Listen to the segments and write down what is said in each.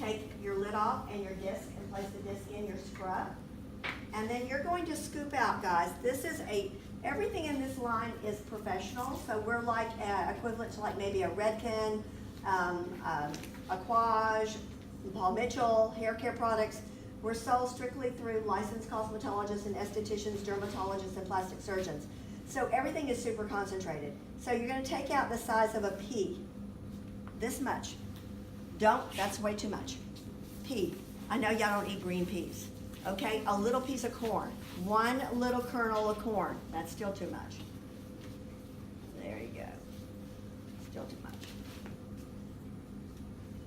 take your lid off and your disc and place the disc in your scrub. And then you're going to scoop out, guys. This is everything in this line is professional, so we're like equivalent to like maybe a Redken, Aquage, Paul Mitchell, hair care products. We're sold strictly through licensed cosmetologists and estheticians, dermatologists, and plastic surgeons. So everything is super concentrated. So you're gonna take out the size of a pea, this much. That's way too much. Pea, I know y'all don't eat green peas. Okay, a little piece of corn, one little kernel of corn, that's still too much. There you go, still too much.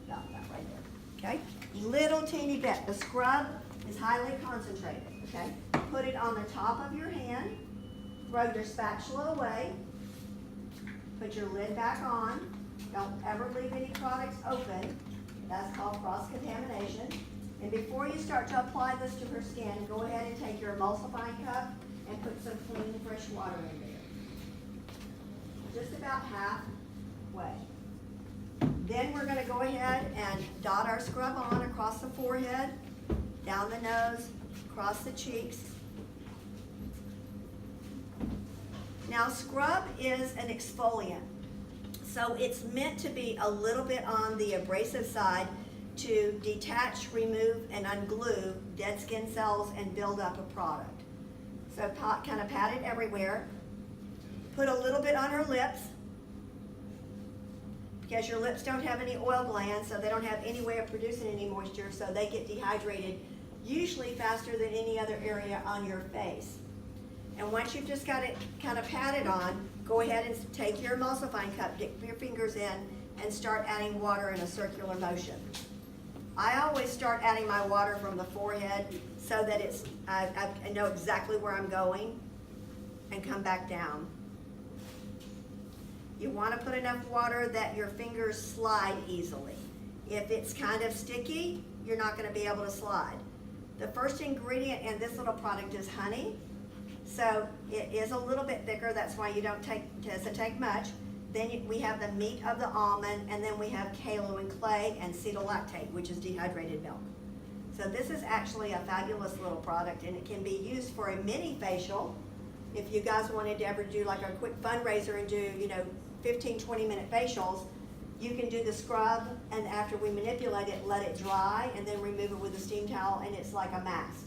About that right there, okay? Little teeny bit, the scrub is highly concentrated, okay? Put it on the top of your hand, throw your spatula away, put your lid back on, don't ever leave any products open, that's called cross-contamination. And before you start to apply this to her skin, go ahead and take your emulsifying cup and put some clean, fresh water in there. Just about halfway. Then we're gonna go ahead and dot our scrub on across the forehead, down the nose, across the cheeks. Now scrub is an exfoliant. So it's meant to be a little bit on the abrasive side to detach, remove, and unglue dead skin cells and build up a product. So kind of pat it everywhere. Put a little bit on her lips, because your lips don't have any oil glands, so they don't have any way of producing any moisture, so they get dehydrated usually faster than any other area on your face. And once you've just got it kind of patted on, go ahead and take your emulsifying cup, dip your fingers in, and start adding water in a circular motion. I always start adding my water from the forehead so that I know exactly where I'm going, and come back down. You want to put enough water that your fingers slide easily. If it's kind of sticky, you're not going to be able to slide. The first ingredient in this little product is honey. So it is a little bit thicker, that's why you don't doesn't take much. Then we have the meat of the almond, and then we have kaolin clay and acetolactate, which is dehydrated milk. So this is actually a fabulous little product, and it can be used for a mini facial. If you guys wanted to ever do like a quick fundraiser and do, 15, 20-minute facials, you can do the scrub, and after we manipulate it, let it dry, and then remove it with a steam towel, and it's like a mask.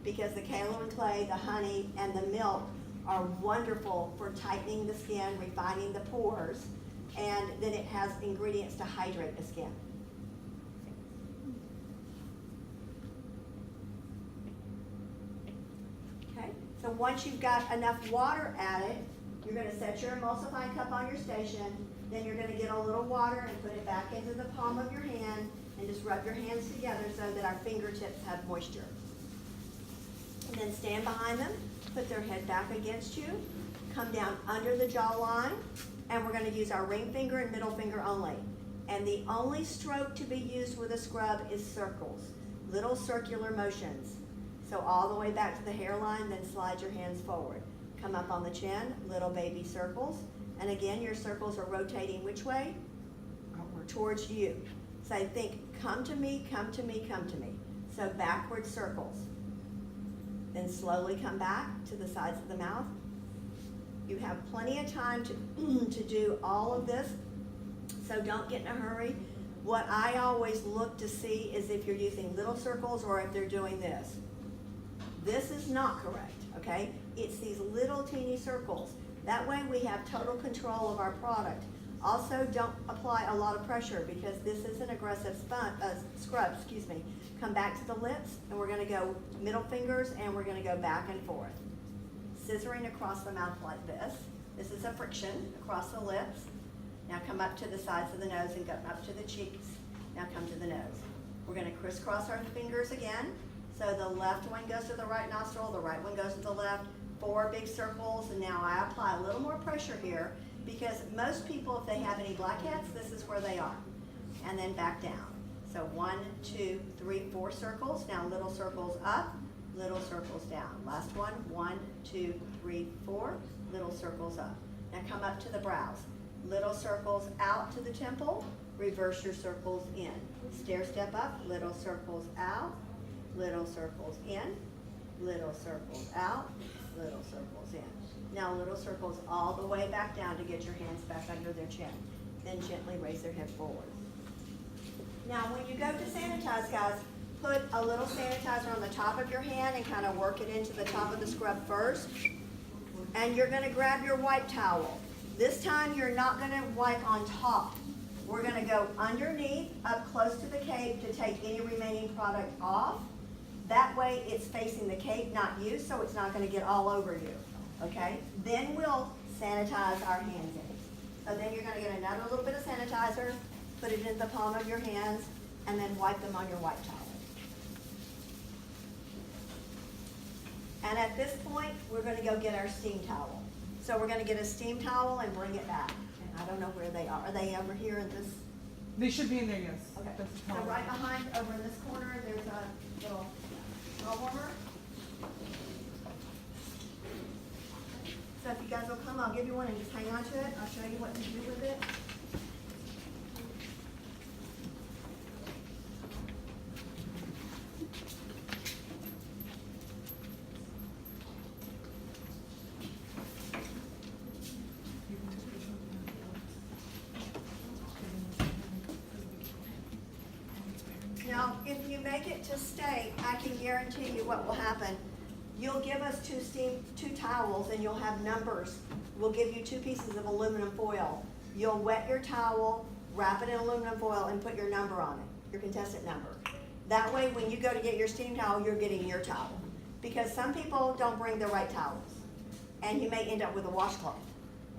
Because the kaolin clay, the honey, and the milk are wonderful for tightening the skin, refining the pores, and then it has ingredients to hydrate the skin. Okay, so once you've got enough water added, you're going to set your emulsifying cup on your station, then you're going to get a little water and put it back into the palm of your hand, and just rub your hands together so that our fingertips have moisture. And then stand behind them, put their head back against you, come down under the jawline, and we're going to use our ring finger and middle finger only. And the only stroke to be used with a scrub is circles, little circular motions. So all the way back to the hairline, then slide your hands forward. Come up on the chin, little baby circles. And again, your circles are rotating which way? Towards you. So think, come to me, come to me, come to me. So backward circles. Then slowly come back to the sides of the mouth. You have plenty of time to do all of this, so don't get in a hurry. What I always look to see is if you're using little circles or if they're doing this. This is not correct, okay? It's these little teeny circles. That way we have total control of our product. Also, don't apply a lot of pressure because this is an aggressive scrub, excuse me. Come back to the lips, and we're gonna go middle fingers, and we're gonna go back and forth. Scissoring across the mouth like this. This is a friction across the lips. Now come up to the sides of the nose and go up to the cheeks. Now come to the nose. We're gonna crisscross our fingers again. So the left one goes to the right nostril, the right one goes to the left. 4 big circles, and now I apply a little more pressure here because most people, if they have any blackheads, this is where they are. And then back down. So 1, 2, 3, 4 circles. Now little circles up, little circles down. Last one, 1, 2, 3, 4, little circles up. Now come up to the brows. Little circles out to the temple, reverse your circles in. Stair step up, little circles out, little circles in, little circles out, little circles in. Now little circles all the way back down to get your hands back under their chin. Then gently raise their head forward. Now when you go to sanitize, guys, put a little sanitizer on the top of your hand and kind of work it into the top of the scrub first. And you're gonna grab your wipe towel. This time you're not gonna wipe on top. We're gonna go underneath, up close to the cape to take any remaining product off. That way it's facing the cape, not you, so it's not gonna get all over you, okay? Then we'll sanitize our hands in. So then you're gonna get another little bit of sanitizer, put it in the palm of your hands, and then wipe them on your wipe towel. And at this point, we're gonna go get our steam towel. So we're gonna get a steam towel and bring it back. And I don't know where they are. Are they over here in this? They should be in there, yes. Okay. That's So how- right behind, over in this corner, there's a little towel warmer. So if you guys will come, I'll give you one and just hang on to it. I'll show you what to do with it. Now, if you make it to state, I can guarantee you what will happen. You'll give us two towels and you'll have numbers. We'll give you 2 pieces of aluminum foil. You'll wet your towel, wrap it in aluminum foil and put your number on it, your contestant number. That way, when you go to get your steam towel, you're getting your towel. Because some people don't bring the right towels and you may end up with a washcloth.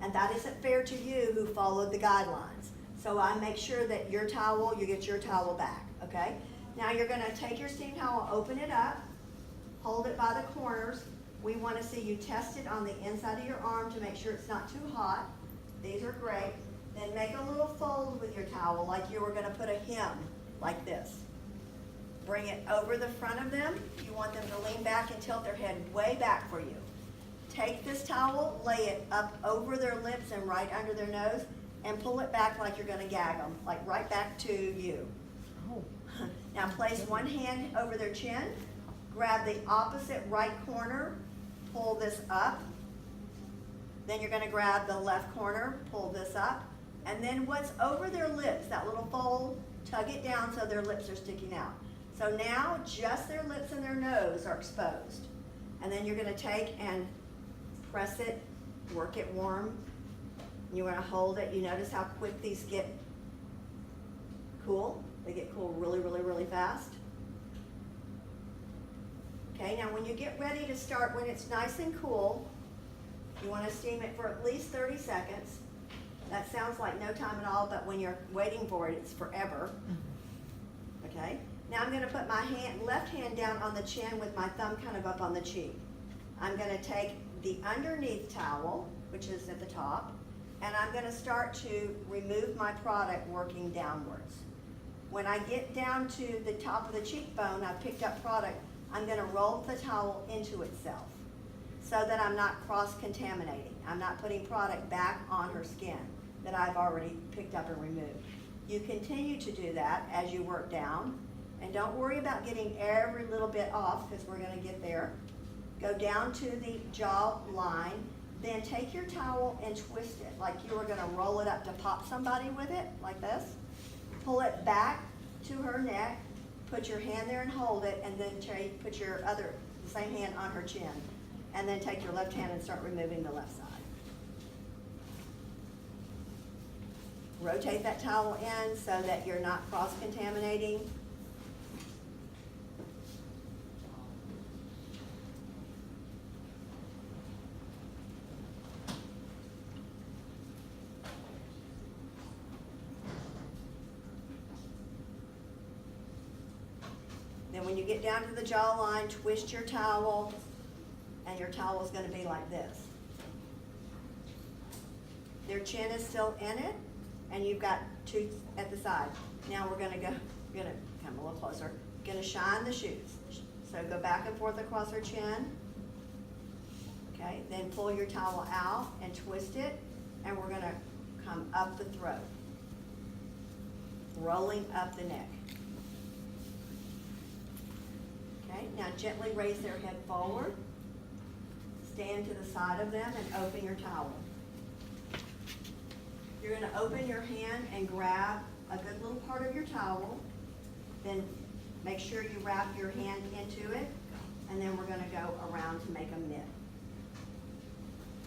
And that isn't fair to you who followed the guidelines. So I make sure that your towel, you get your towel back, okay? Now you're gonna take your steam towel, open it up, hold it by the corners. We wanna see you test it on the inside of your arm to make sure it's not too hot. These are great. Then make a little fold with your towel like you were gonna put a hem, like this. Bring it over the front of them. You want them to lean back and tilt their head way back for you. Take this towel, lay it up over their lips and right under their nose, and pull it back like you're gonna gag them, like right back to you. Oh. Now place one hand over their chin, grab the opposite right corner, pull this up. Then you're gonna grab the left corner, pull this up, and then what's over their lips, that little fold, tug it down so their lips are sticking out. So now just their lips and their nose are exposed. And then you're gonna take and press it, work it warm. You wanna hold it. You notice how quick these get cool? They get cool really, really, really fast. Okay, now when you get ready to start, when it's nice and cool, you wanna steam it for at least 30 seconds. That sounds like no time at all, but when you're waiting for it, it's forever. Okay, now I'm gonna put my left hand down on the chin with my thumb kind of up on the cheek. I'm gonna take the underneath towel, which is at the top, and I'm gonna start to remove my product working downwards. When I get down to the top of the cheekbone, I've picked up product, I'm gonna roll the towel into itself so that I'm not cross-contaminating. I'm not putting product back on her skin that I've already picked up and removed. You continue to do that as you work down, and don't worry about getting every little bit off because we're gonna get there. Go down to the jaw line, then take your towel and twist it like you were gonna roll it up to pop somebody with it, like this. Pull it back to her neck, put your hand there and hold it, and then put your the same hand on her chin. And then take your left hand and start removing the left side. Rotate that towel in so that you're not cross-contaminating. Then when you get down to the jawline, twist your towel, and your towel is going to be like this. Their chin is still in it, and you've got 2 at the side. Now we're going to come a little closer. Going to shine the shoes. So go back and forth across her chin. Okay, then pull your towel out and twist it, and we're going to come up the throat, rolling up the neck. Okay, now gently raise their head forward. Stand to the side of them and open your towel. You're gonna open your hand and grab a good little part of your towel. Then make sure you wrap your hand into it, and then we're gonna go around to make a mitt.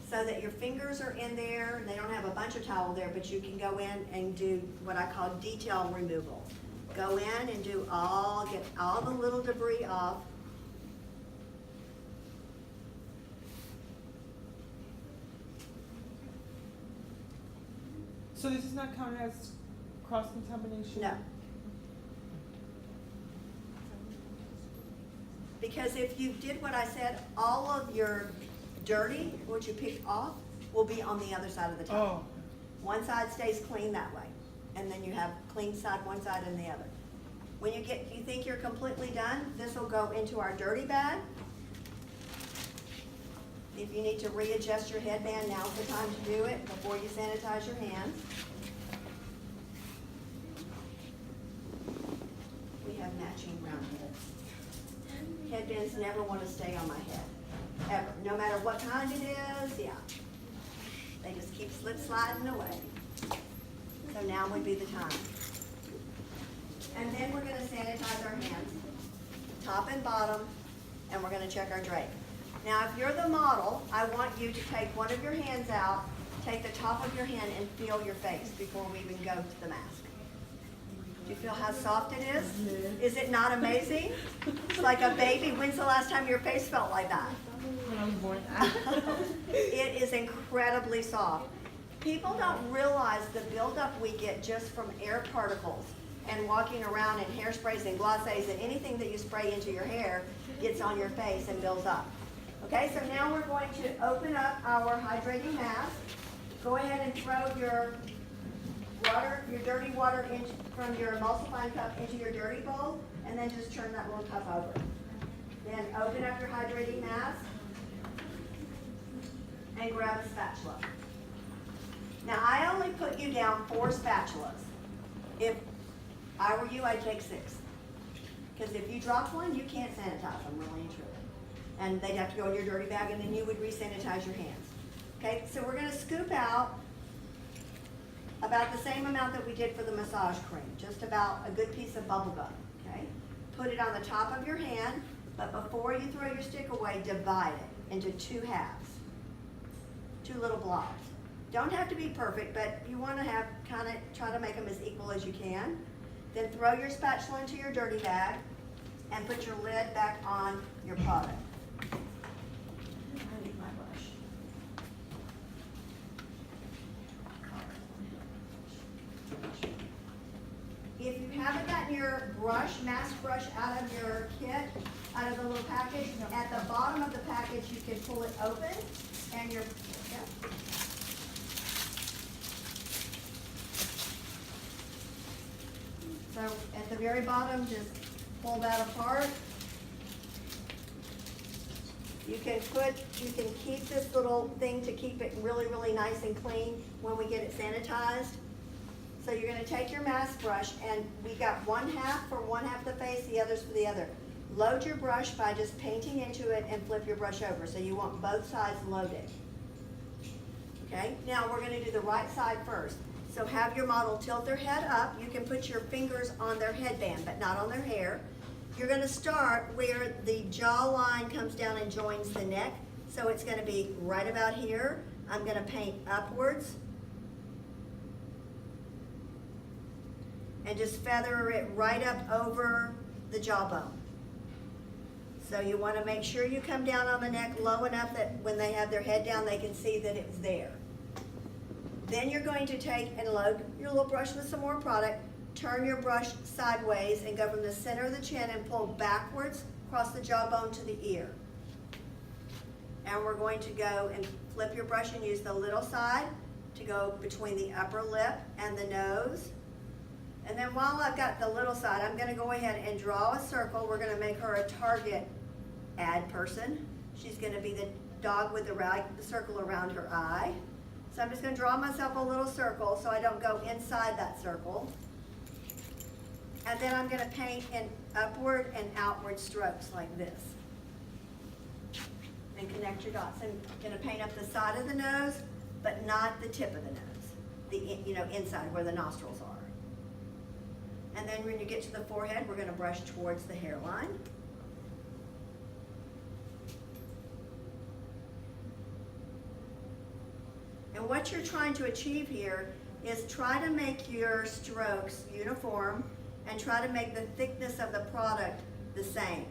So that your fingers are in there, they don't have a bunch of towel there, but you can go in and do what I call detail removal. Go in and get all the little debris off. So this is not counted as cross-contamination? No. Because if you did what I said, all of your dirty, what you picked off, will be on the other side of the towel. Oh, One side stays clean that way, and then you have clean side one side and the other. When you think you're completely done, this will go into our dirty bag. If you need to readjust your headband, now's the time to do it before you sanitize your hands. We have matching round heads. Headbands never want to stay on my head, ever. No matter what kind it is, yeah. They just keep sliding away. So now would be the time. And then we're gonna sanitize our hands, top and bottom, and we're gonna check our drape. Now, if you're the model, I want you to take one of your hands out, take the top of your hand and feel your face before we even go to the mask. Do you feel how soft it is? Is it not amazing? It's like a baby. When's the last time your face felt like that? when I was born. It is incredibly soft. People don't realize the buildup we get just from air particles and walking around in hairsprays and glosses and anything that you spray into your hair gets on your face and builds up. Okay, so now we're going to open up our hydrating mask. Go ahead and throw your water, your dirty water from your emulsifying cup into your dirty bowl, and then just turn that little cup over. Then open up your hydrating mask and grab a spatula. Now, I only put you down 4 spatulas. If I were you, I'd take 6. Because if you drop one, you can't sanitize them, really and truly. And they'd have to go in your dirty bag, and then you would re-sanitize your hands. Okay, so we're gonna scoop out about the same amount that we did for the massage cream, just about a good piece of bubble gum, okay? Put it on the top of your hand, but before you throw your stick away, divide it into 2 halves, 2 little blobs. Don't have to be perfect, but you wanna have try to make them as equal as you can. Then throw your spatula into your dirty bag and put your lid back on your product. I need my brush. If you haven't gotten your mask brush out of your kit, out of the little package, at the bottom of the package you can pull it open and So at the very bottom, just pull that apart. You can keep this little thing to keep it really, really nice and clean when we get it sanitized. So you're gonna take your mask brush, and we got 1/2 for 1/2 the face, the other's for the other. Load your brush by just painting into it and flip your brush over. So you want both sides loaded. Okay, now we're gonna do the right side first. So have your model tilt their head up. You can put your fingers on their headband, but not on their hair. You're gonna start where the jawline comes down and joins the neck. So it's gonna be right about here. I'm gonna paint upwards. And just feather it right up over the jawbone. So you wanna make sure you come down on the neck low enough that when they have their head down, they can see that it's there. Then you're going to take and load your little brush with some more product, turn your brush sideways and go from the center of the chin and pull backwards across the jawbone to the ear. And we're going to go and flip your brush and use the little side to go between the upper lip and the nose. And then while I've got the little side, I'm gonna go ahead and draw a circle. We're gonna make her a target ad person. She's gonna be the dog with the circle around her eye. So I'm just gonna draw myself a little circle so I don't go inside that circle. And then I'm gonna paint in upward and outward strokes like this. And connect your dots. And I'm gonna paint up the side of the nose, but not the tip of the nose. The inside where the nostrils are. And then when you get to the forehead, we're gonna brush towards the hairline. And what you're trying to achieve here is try to make your strokes uniform and try to make the thickness of the product the same.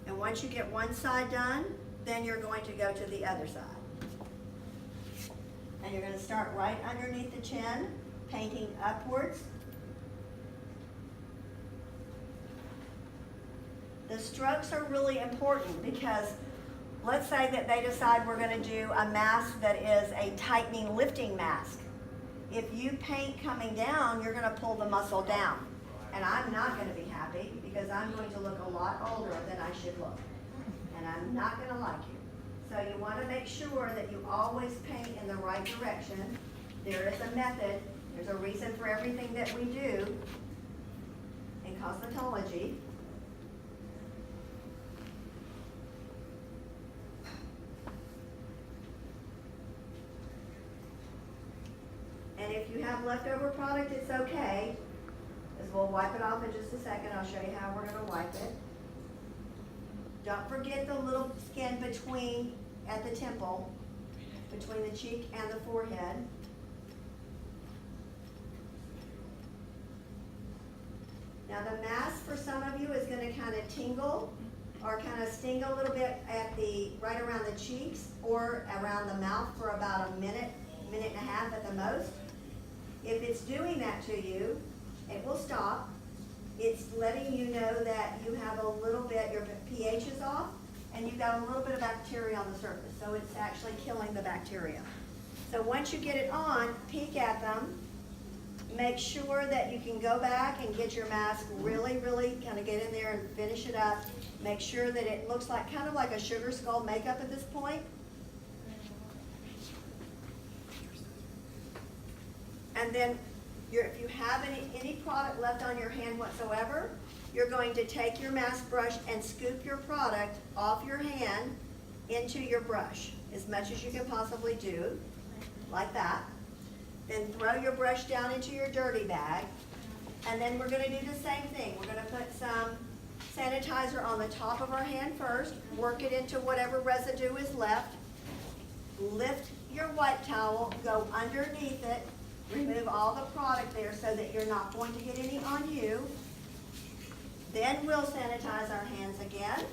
And once you get one side done, then you're going to go to the other side. And you're going to start right underneath the chin, painting upwards. The strokes are really important because let's say that they decide we're going to do a mask that is a tightening lifting mask. If you paint coming down, you're going to pull the muscle down. And I'm not going to be happy because I'm going to look a lot older than I should look. And I'm not going to like you. So you want to make sure that you always paint in the right direction. There is a method. There's a reason for everything that we do in cosmetology. And if you have leftover product, it's okay, because we'll wipe it off in just a second. I'll show you how we're going to wipe it. Don't forget the little skin between, at the temple, between the cheek and the forehead. Now the mask for some of you is going to kind of tingle or kind of sting a little bit at right around the cheeks or around the mouth for about a minute, minute and a half at the most. If it's doing that to you, it will stop. It's letting you know that you have a little bit, your pH is off, and you've got a little bit of bacteria on the surface. So it's actually killing the bacteria. So once you get it on, peek at them. Make sure that you can go back and get your mask really, really kind of get in there and finish it up. Make sure that it looks like kind of like a sugar skull makeup at this point. And then if you have any product left on your hand whatsoever, you're going to take your mask brush and scoop your product off your hand into your brush as much as you can possibly do, like that. Then throw your brush down into your dirty bag. And then we're going to do the same thing. We're going to put some sanitizer on the top of our hand first, work it into whatever residue is left. Lift your white towel, go underneath it, remove all the product there so that you're not going to get any on you. Then we'll sanitize our hands again,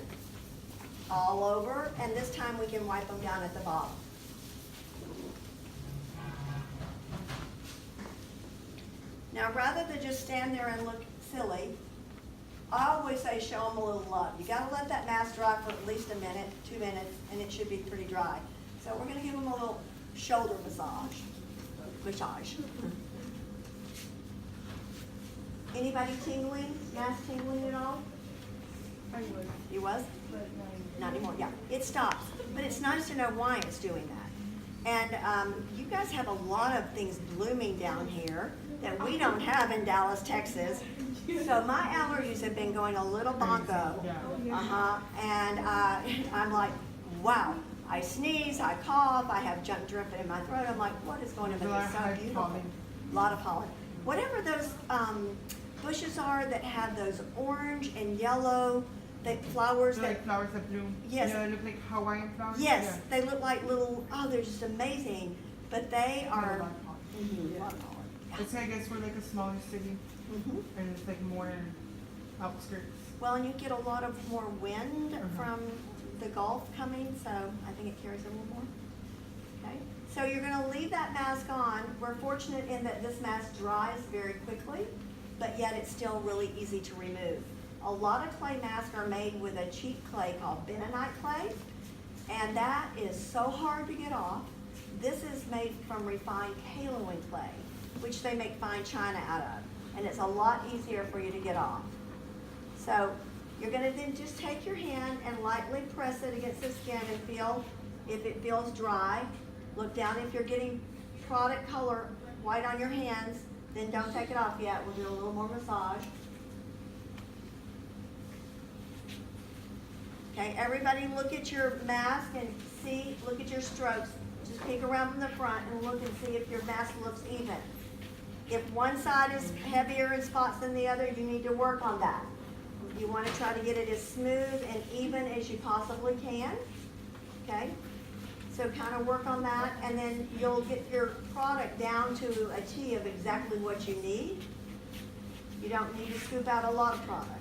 all over, and this time we can wipe them down at the bottom. Now, rather than just stand there and look silly, I always say show them a little love. You got to let that mask dry for at least a minute, 2 minutes, and it should be pretty dry. So we're going to give them a little shoulder massage. Anybody tingling? Mask tingling at all? I would, You was? but Not anymore. Yeah, it stops. But it's nice to know why it's doing that. And you guys have a lot of things blooming down here that we don't have in Dallas, Texas. So my allergies have been going a little bonko. And I'm like, wow. I sneeze, I cough, I have junk dripping in my throat. I'm like, what is going on? But it's so beautiful. A lot of pollen. Whatever those bushes are that have those orange and yellow flowers so that like flowers that bloom. Yes. Yeah, look like Hawaiian flowers. yes, Yeah. they look like little. Oh, they're just amazing. But they are. A lot of pollen. A lot of pollen. Yeah. It's I guess we're like a smaller city, Mhm. and it's like more outskirts. Well, and you get a lot of more wind Uh-huh. from the Gulf coming, so I think it carries a little more. Okay, so you're going to leave that mask on. We're fortunate in that this mask dries very quickly, but yet it's still really easy to remove. A lot of clay masks are made with a cheap clay called bentonite clay, and that is so hard to get off. This is made from refined kaolin clay, which they make fine china out of, and it's a lot easier for you to get off. So you're going to then just take your hand and lightly press it against the skin and feel if it feels dry. Look down if you're getting product color white on your hands. Then don't take it off yet. We'll do a little more massage. Okay, everybody look at your mask and see, look at your strokes. Just peek around from the front and look and see if your mask looks even. If one side is heavier in spots than the other, you need to work on that. You want to try to get it as smooth and even as you possibly can. Okay? So kind of work on that, and then you'll get your product down to a T of exactly what you need. You don't need to scoop out a lot of product.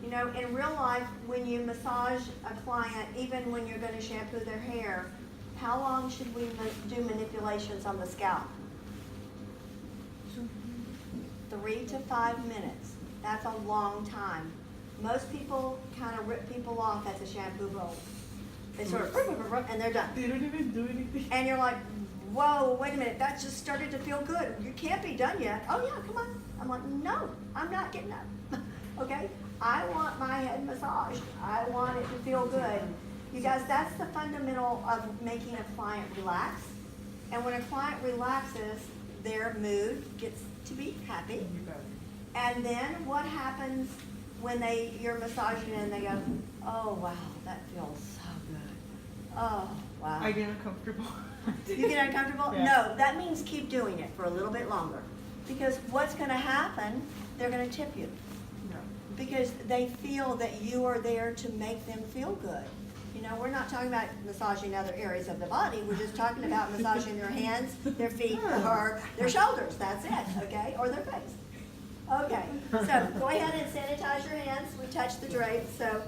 You know, in real life, when you massage a client, even when you're going to shampoo their hair, how long should we do manipulations on the scalp? 3 to 5 minutes. That's a long time. Most people kind of rip people off at the shampoo bowl. They sort of, and they're done. They don't even do anything. And you're like, whoa, wait a minute, that just started to feel good. You can't be done yet. Oh yeah, come on. I'm like, no, I'm not getting up. Okay? I want my head massaged. I want it to feel good. You guys, that's the fundamental of making a client relax. And when a client relaxes, their mood gets to be happy. And then what happens when you're massaging and they go, oh wow, that feels so good. Oh wow. I get uncomfortable. You get uncomfortable? Yeah. No, that means keep doing it for a little bit longer. Because what's gonna happen, they're gonna tip you. No. Because they feel that you are there to make them feel good. You know, we're not talking about massaging other areas of the body. We're just talking about massaging their hands, their feet, or their shoulders. That's it, okay? Or their face. Okay, so go ahead and sanitize your hands. We touched the drapes, so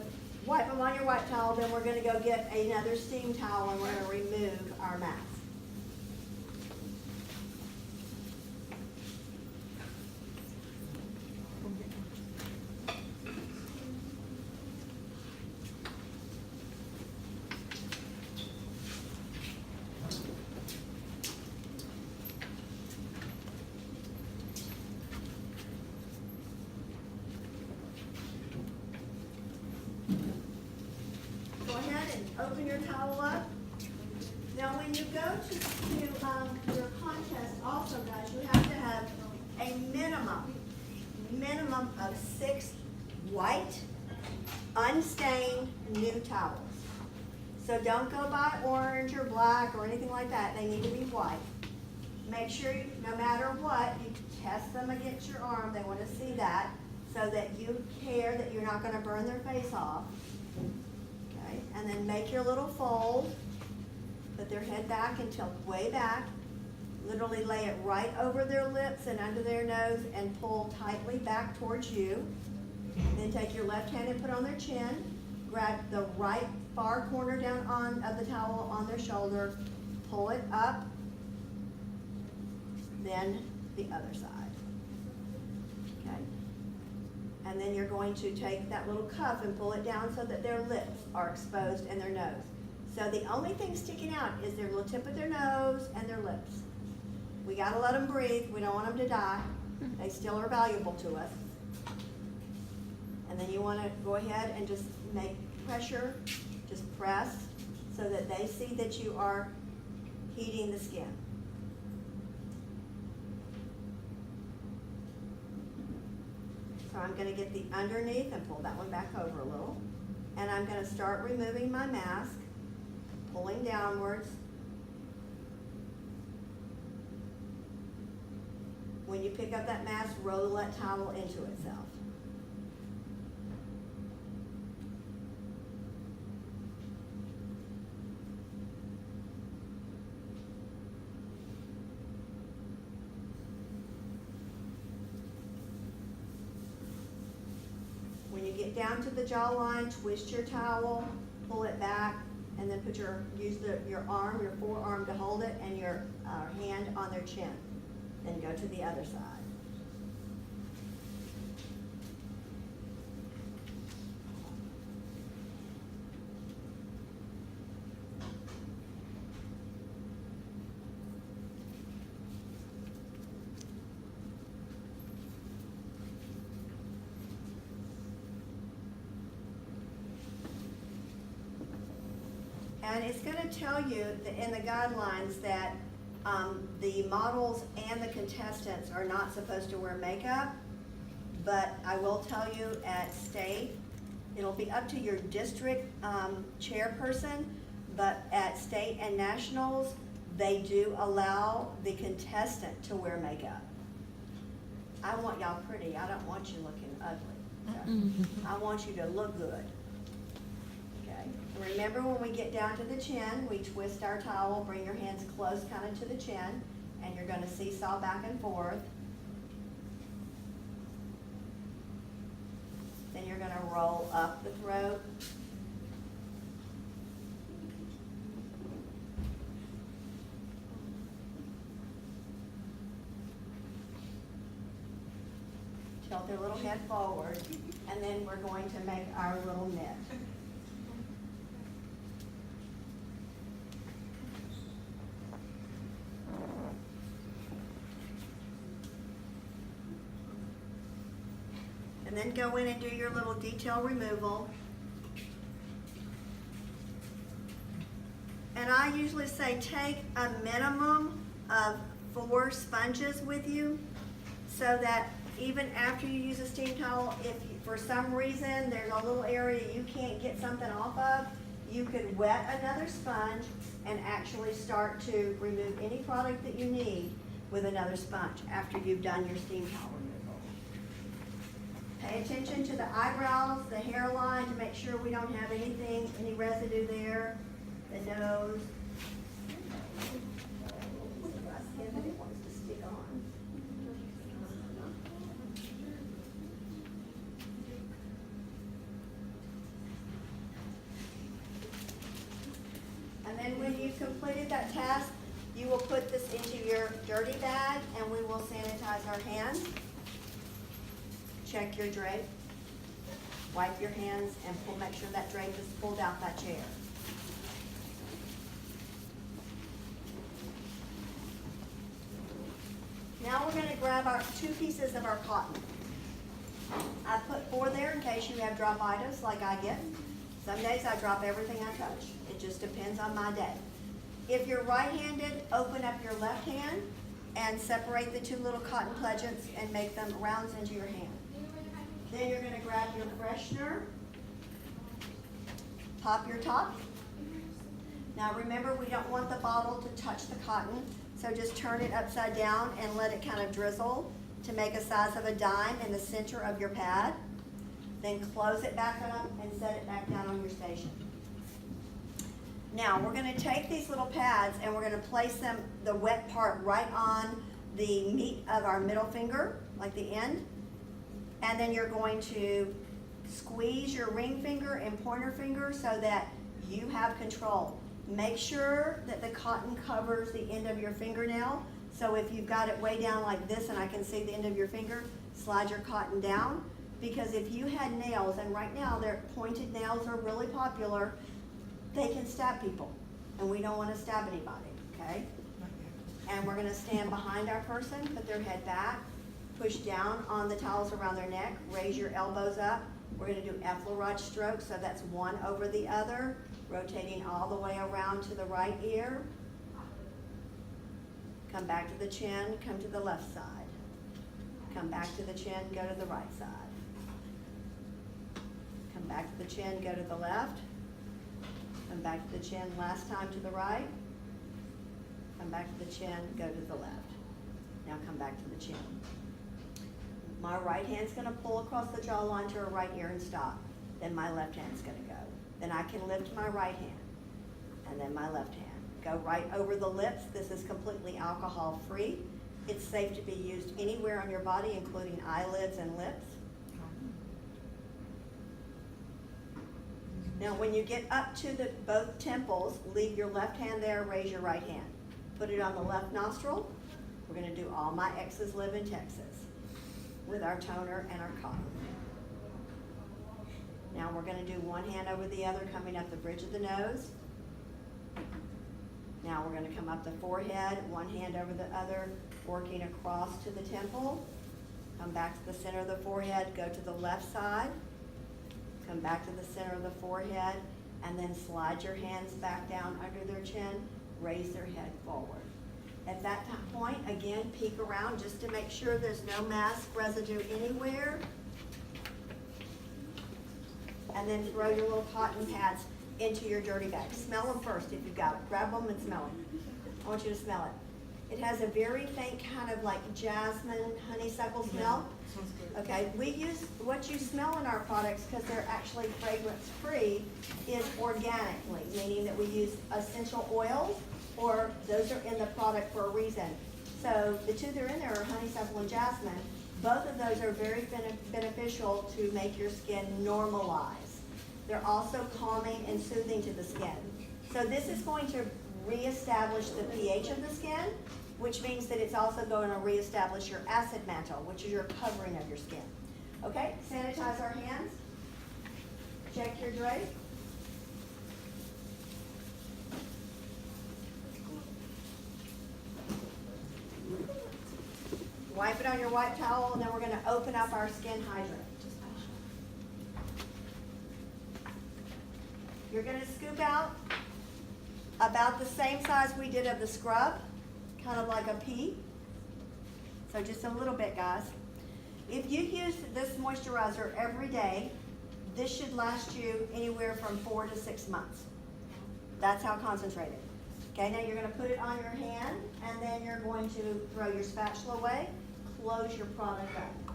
wipe them on your white towel. Then we're going to go get another steam towel and we're going to remove our mask. Go ahead and open your towel up. Now, when you go to your contest, also, guys, you have to have a minimum of 6 white, unstained new towels. So don't go buy orange or black or anything like that. They need to be white. Make sure, no matter what, you test them against your arm. They want to see that so that you care that you're not going to burn their face off. Okay, and then make your little fold. Put their head back and tilt way back. Literally lay it right over their lips and under their nose and pull tightly back towards you. Then take your left hand and put on their chin. Grab the right far corner down of the towel on their shoulder. Pull it up. Then the other side. Okay. And then you're going to take that little cuff and pull it down so that their lips are exposed and their nose. So the only thing sticking out is their little tip of their nose and their lips. We gotta let them breathe. We don't want them to die. They still are valuable to us. And then you wanna go ahead and just make pressure, just press so that they see that you are heating the skin. So I'm going to get the underneath and pull that one back over a little. And I'm going to start removing my mask, pulling downwards. When you pick up that mask, roll that towel into itself. When you get down to the jawline, twist your towel, pull it back, and then use your arm, your forearm to hold it, and your hand on their chin. Then go to the other side. And it's gonna tell you in the guidelines that the models and the contestants are not supposed to wear makeup. But I will tell you at state, it'll be up to your district chairperson, but at state and nationals, they do allow the contestant to wear makeup. I want y'all pretty, I don't want you looking ugly. So I want you to look good. Okay, and remember when we get down to the chin, we twist our towel, bring your hands close kind of to the chin, and you're gonna seesaw back and forth. Then you're gonna roll up the throat. Tilt their little head forward, and then we're going to make our little mitt. And then go in and do your little detail removal. And I usually say take a minimum of 4 sponges with you so that even after you use a steam towel, if for some reason there's a little area you can't get something off of, you could wet another sponge and actually start to remove any product that you need with another sponge after you've done your steam towel removal. Pay attention to the eyebrows, the hairline to make sure we don't have anything, any residue there, the nose. My skin that it wants to stick on. And then when you've completed that task, you will put this into your dirty bag and we will sanitize our hands. Check your drape. Wipe your hands and make sure that drape is pulled out that chair. Now we're going to grab our 2 pieces of our cotton. I put 4 there in case you have dropitis like I get. Some days I drop everything I touch. It just depends on my day. If you're right-handed, open up your left hand and separate the 2 little cotton pledgets and make them rounds into your hand. Then you're going to grab your freshener, pop your top. Now remember, we don't want the bottle to touch the cotton, so just turn it upside down and let it kind of drizzle to make a size of a dime in the center of your pad. Then close it back up and set it back down on your station. Now we're going to take these little pads and we're going to place them, the wet part, right on the meat of our middle finger, like the end. And then you're going to squeeze your ring finger and pointer finger so that you have control. Make sure that the cotton covers the end of your fingernail. So if you've got it way down like this and I can see the end of your finger, slide your cotton down. Because if you had nails, and right now their pointed nails are really popular, they can stab people. And we don't want to stab anybody, okay? And we're going to stand behind our person, put their head back, push down on the towels around their neck, raise your elbows up. We're going to do effleurage strokes, so that's one over the other, rotating all the way around to the right ear. Come back to the chin, come to the left side. Come back to the chin, go to the right side. Come back to the chin, go to the left. Come back to the chin, last time to the right. Come back to the chin, go to the left. Now come back to the chin. My right hand's gonna pull across the jawline to her right ear and stop. Then my left hand's gonna go. Then I can lift my right hand, and then my left hand. Go right over the lips. This is completely alcohol-free. It's safe to be used anywhere on your body, including eyelids and lips. Now, when you get up to both temples, leave your left hand there, raise your right hand. Put it on the left nostril. We're gonna do All My Exes Live in Texas with our toner and our cotton. Now we're gonna do one hand over the other, coming up the bridge of the nose. Now we're gonna come up the forehead, one hand over the other, working across to the temple. Come back to the center of the forehead, go to the left side. Come back to the center of the forehead and then slide your hands back down under their chin, raise their head forward. At that point, again, peek around just to make sure there's no mask residue anywhere. And then throw your little cotton pads into your dirty bag. Smell them first if you've got it. Grab them and smell them. I want you to smell it. It has a very faint kind of like jasmine, honeysuckle smell. Sounds good. Okay, we use, what you smell in our products, because they're actually fragrance free, is organically, meaning that we use essential oils, or those are in the product for a reason. So the two that are in there are honeysuckle and jasmine. Both of those are very beneficial to make your skin normalize. They're also calming and soothing to the skin. So this is going to reestablish the pH of the skin, which means that it's also going to reestablish your acid mantle, which is your covering of your skin. Okay, sanitize our hands. Check your drape. Wipe it on your white towel, and then we're going to open up our skin hydrant. You're going to scoop out about the same size we did of the scrub, kind of like a pea. So just a little bit, guys. If you use this moisturizer every day, this should last you anywhere from 4 to 6 months. That's how concentrated. Okay, now you're going to put it on your hand, and then you're going to throw your spatula away, close your product up.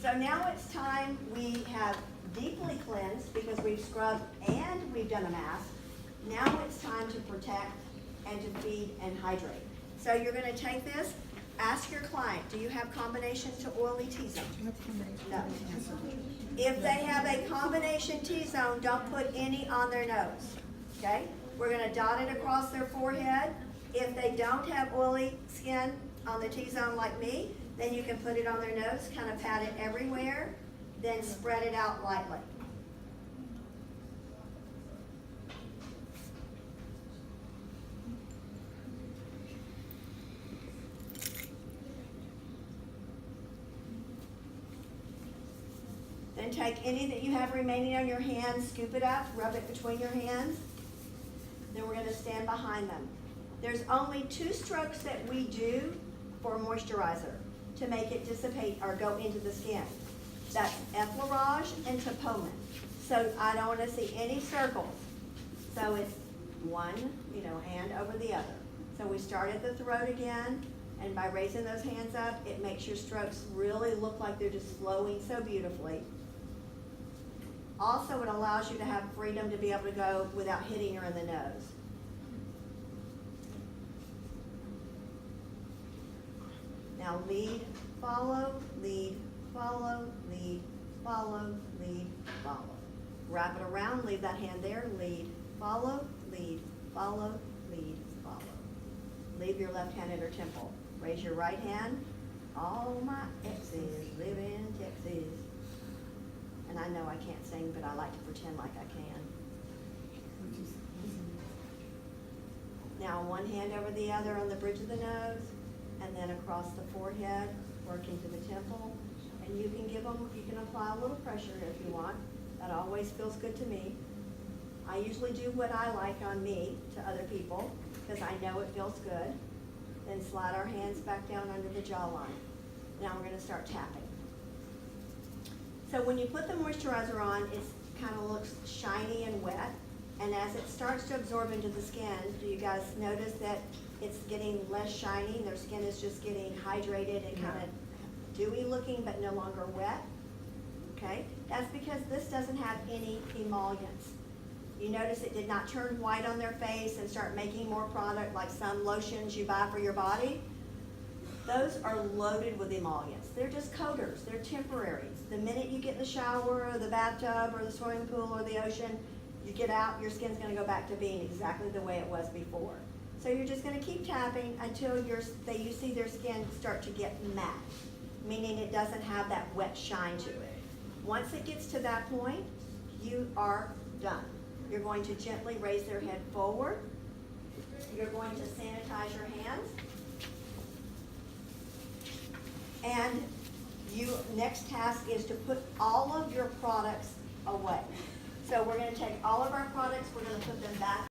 So now it's time, we have deeply cleansed because we've scrubbed and we've done a mask. Now it's time to protect and to feed and hydrate. So you're going to take this, ask your client, do you have combinations to oily T-zone? No. If they have a combination T-zone, don't put any on their nose, okay? We're going to dot it across their forehead. If they don't have oily skin on the T-zone like me, then you can put it on their nose, kind of pat it everywhere, then spread it out lightly. Then take any that you have remaining on your hands, scoop it up, rub it between your hands. Then we're going to stand behind them. There's only 2 strokes that we do for moisturizer to make it dissipate or go into the skin. That's effleurage and tapomin. So I don't want to see any circles. So it's one, hand over the other. So we start at the throat again, and by raising those hands up, it makes your strokes really look like they're just flowing so beautifully. Also, it allows you to have freedom to be able to go without hitting her in the nose. Now lead, follow, lead, follow, lead, follow, lead, follow. Wrap it around, leave that hand there, lead, follow, lead, follow, lead, follow. Leave your left hand at her temple. Raise your right hand. All my exes live in Texas. And I know I can't sing, but I like to pretend like I can. Now one hand over the other on the bridge of the nose, and then across the forehead, working to the temple. And you can apply a little pressure if you want. That always feels good to me. I usually do what I like on me to other people, because I know it feels good. Then slide our hands back down under the jawline. Now we're going to start tapping. So when you put the moisturizer on, it kind of looks shiny and wet. And as it starts to absorb into the skin, do you guys notice that it's getting less shiny? Their skin is just getting hydrated and kind of dewy looking, but no longer wet. Okay? That's because this doesn't have any emollients. You notice it did not turn white on their face and start making more product like some lotions you buy for your body. Those are loaded with emollients. They're just coaters. They're temporaries. The minute you get in the shower or the bathtub or the swimming pool or the ocean, you get out, your skin's going to go back to being exactly the way it was before. So you're just going to keep tapping until you see their skin start to get matte, meaning it doesn't have that wet shine to it. Once it gets to that point, you are done. You're going to gently raise their head forward. You're going to sanitize your hands. And next task is to put all of your products away. So we're gonna take all of our products, we're gonna put them back